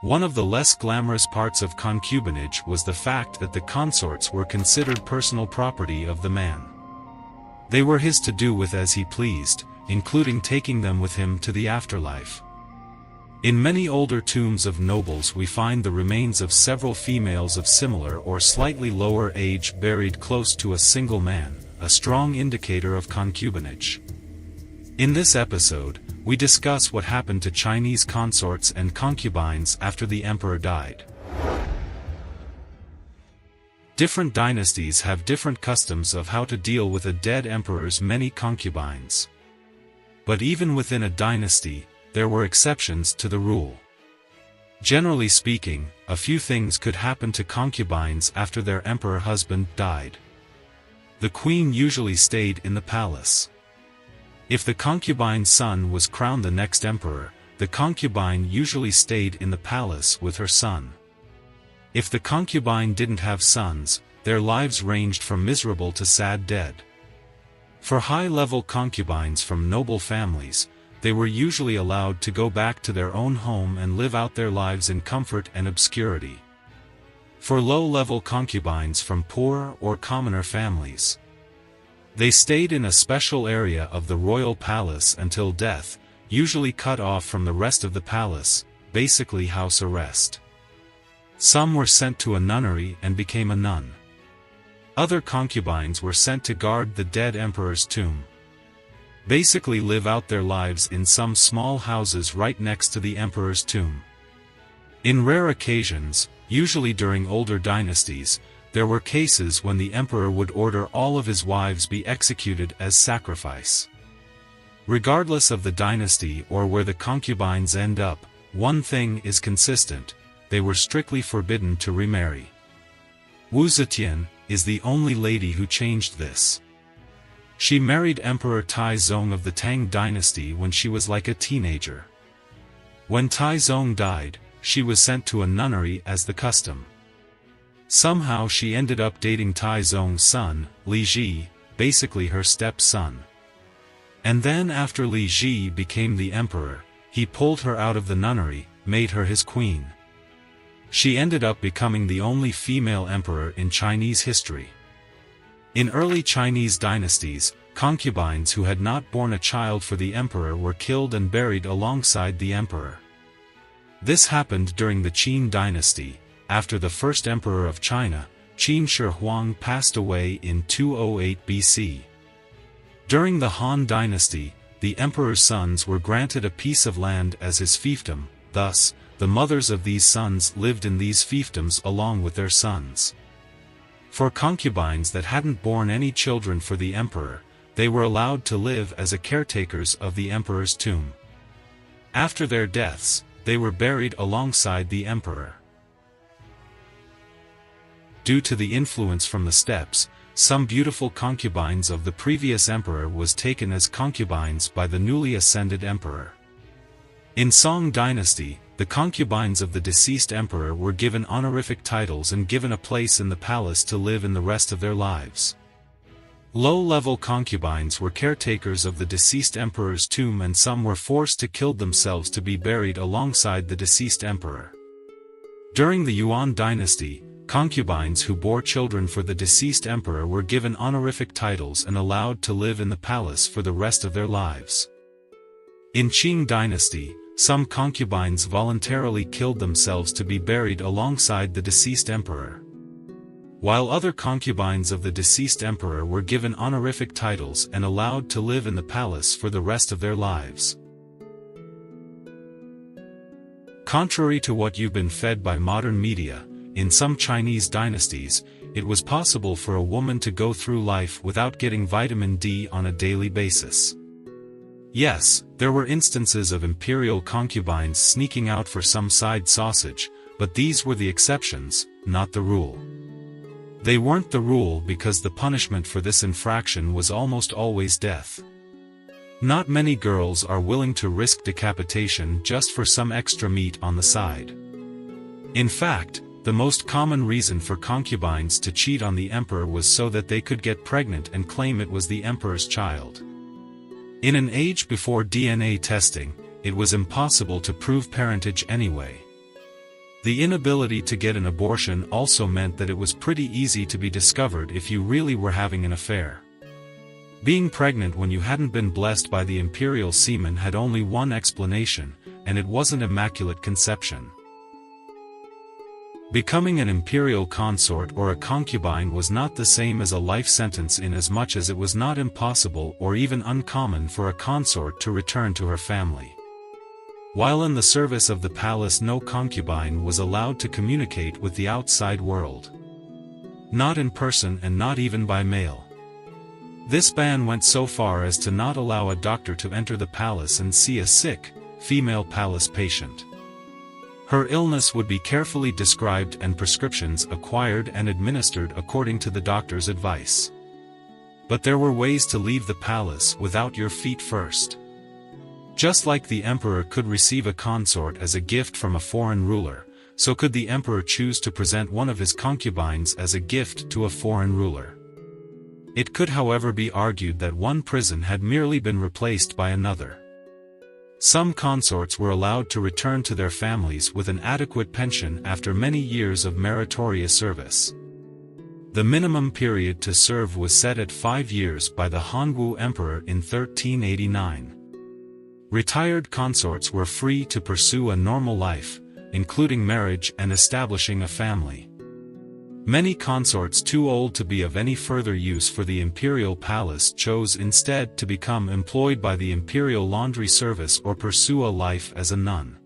One of the less glamorous parts of concubinage was the fact that the consorts were considered personal property of the man. They were his to do with as he pleased, including taking them with him to the afterlife. In many older tombs of nobles we find the remains of several females of similar or slightly lower age buried close to a single man, a strong indicator of concubinage. In this episode, we discuss what happened to Chinese consorts and concubines after the emperor died. Different dynasties have different customs of how to deal with a dead emperor's many concubines. But even within a dynasty, there were exceptions to the rule. Generally speaking, a few things could happen to concubines after their emperor husband died. The queen usually stayed in the palace. If the concubine's son was crowned the next emperor, the concubine usually stayed in the palace with her son. If the concubine didn't have sons, their lives ranged from miserable to sad dead. For high-level concubines from noble families, they were usually allowed to go back to their own home and live out their lives in comfort and obscurity. For low-level concubines from poor or commoner families, they stayed in a special area of the royal palace until death, usually cut off from the rest of the palace, basically house arrest. Some were sent to a nunnery and became a nun. Other concubines were sent to guard the dead emperor's tomb. Basically live out their lives in some small houses right next to the emperor's tomb. In rare occasions, usually during older dynasties, there were cases when the emperor would order all of his wives be executed as sacrifice. Regardless of the dynasty or where the concubines end up, one thing is consistent: they were strictly forbidden to remarry. Wu Zetian is the only lady who changed this. She married Emperor Taizong of the Tang dynasty when she was like a teenager. When Taizong died, she was sent to a nunnery as the custom. Somehow she ended up dating Taizong's son, Li Ji, basically her stepson. And then after Li Ji became the emperor, he pulled her out of the nunnery, made her his queen. She ended up becoming the only female emperor in Chinese history. In early Chinese dynasties, concubines who had not borne a child for the emperor were killed and buried alongside the emperor. This happened during the Qin dynasty, after the first emperor of China, Qin Shi Huang, passed away in 208 BC. During the Han dynasty, the emperor's sons were granted a piece of land as his fiefdom, thus, the mothers of these sons lived in these fiefdoms along with their sons. For concubines that hadn't borne any children for the emperor, they were allowed to live as caretakers of the emperor's tomb. After their deaths, they were buried alongside the emperor. Due to the influence from the steppes, some beautiful concubines of the previous emperor was taken as concubines by the newly ascended emperor. In Song dynasty, the concubines of the deceased emperor were given honorific titles and given a place in the palace to live in the rest of their lives. Low-level concubines were caretakers of the deceased emperor's tomb, and some were forced to kill themselves to be buried alongside the deceased emperor. During the Yuan dynasty, concubines who bore children for the deceased emperor were given honorific titles and allowed to live in the palace for the rest of their lives. In Qing dynasty, some concubines voluntarily killed themselves to be buried alongside the deceased emperor. While other concubines of the deceased emperor were given honorific titles and allowed to live in the palace for the rest of their lives. Contrary to what you've been fed by modern media, in some Chinese dynasties, it was possible for a woman to go through life without getting vitamin D on a daily basis. Yes, there were instances of imperial concubines sneaking out for some side sausage, but these were the exceptions, not the rule. They weren't the rule because the punishment for this infraction was almost always death. Not many girls are willing to risk decapitation just for some extra meat on the side. In fact, the most common reason for concubines to cheat on the emperor was so that they could get pregnant and claim it was the emperor's child. In an age before DNA testing, it was impossible to prove parentage anyway. The inability to get an abortion also meant that it was pretty easy to be discovered if you really were having an affair. Being pregnant when you hadn't been blessed by the imperial semen had only one explanation, and it wasn't immaculate conception. Becoming an imperial consort or a concubine was not the same as a life sentence in as much as it was not impossible or even uncommon for a consort to return to her family. While in the service of the palace, no concubine was allowed to communicate with the outside world. Not in person and not even by mail. This ban went so far as to not allow a doctor to enter the palace and see a sick, female palace patient. Her illness would be carefully described and prescriptions acquired and administered according to the doctor's advice. But there were ways to leave the palace without your feet first. Just like the emperor could receive a consort as a gift from a foreign ruler, so could the emperor choose to present one of his concubines as a gift to a foreign ruler. It could, however, be argued that one prison had merely been replaced by another. Some consorts were allowed to return to their families with an adequate pension after many years of meritorious service. The minimum period to serve was set at 5 years by the Hongwu Emperor in 1389. Retired consorts were free to pursue a normal life, including marriage and establishing a family. Many consorts too old to be of any further use for the imperial palace chose instead to become employed by the imperial laundry service or pursue a life as a nun.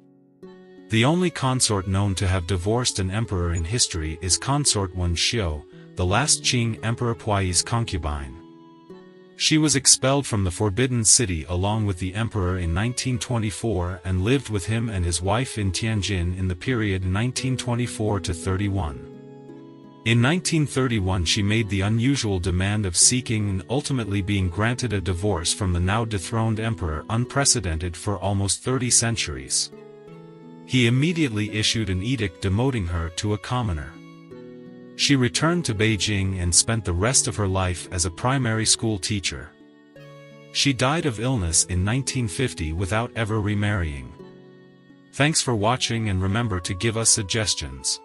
The only consort known to have divorced an emperor in history is Consort Wen Xiu, the last Qing Emperor Puyi's concubine. She was expelled from the Forbidden City along with the emperor in 1924 and lived with him and his wife in Tianjin in the period 1924 to 31. In 1931 she made the unusual demand of seeking and ultimately being granted a divorce from the now dethroned emperor, unprecedented for almost 30 centuries. He immediately issued an edict demoting her to a commoner. She returned to Beijing and spent the rest of her life as a primary school teacher. She died of illness in 1950 without ever remarrying. Thanks for watching and remember to give us suggestions.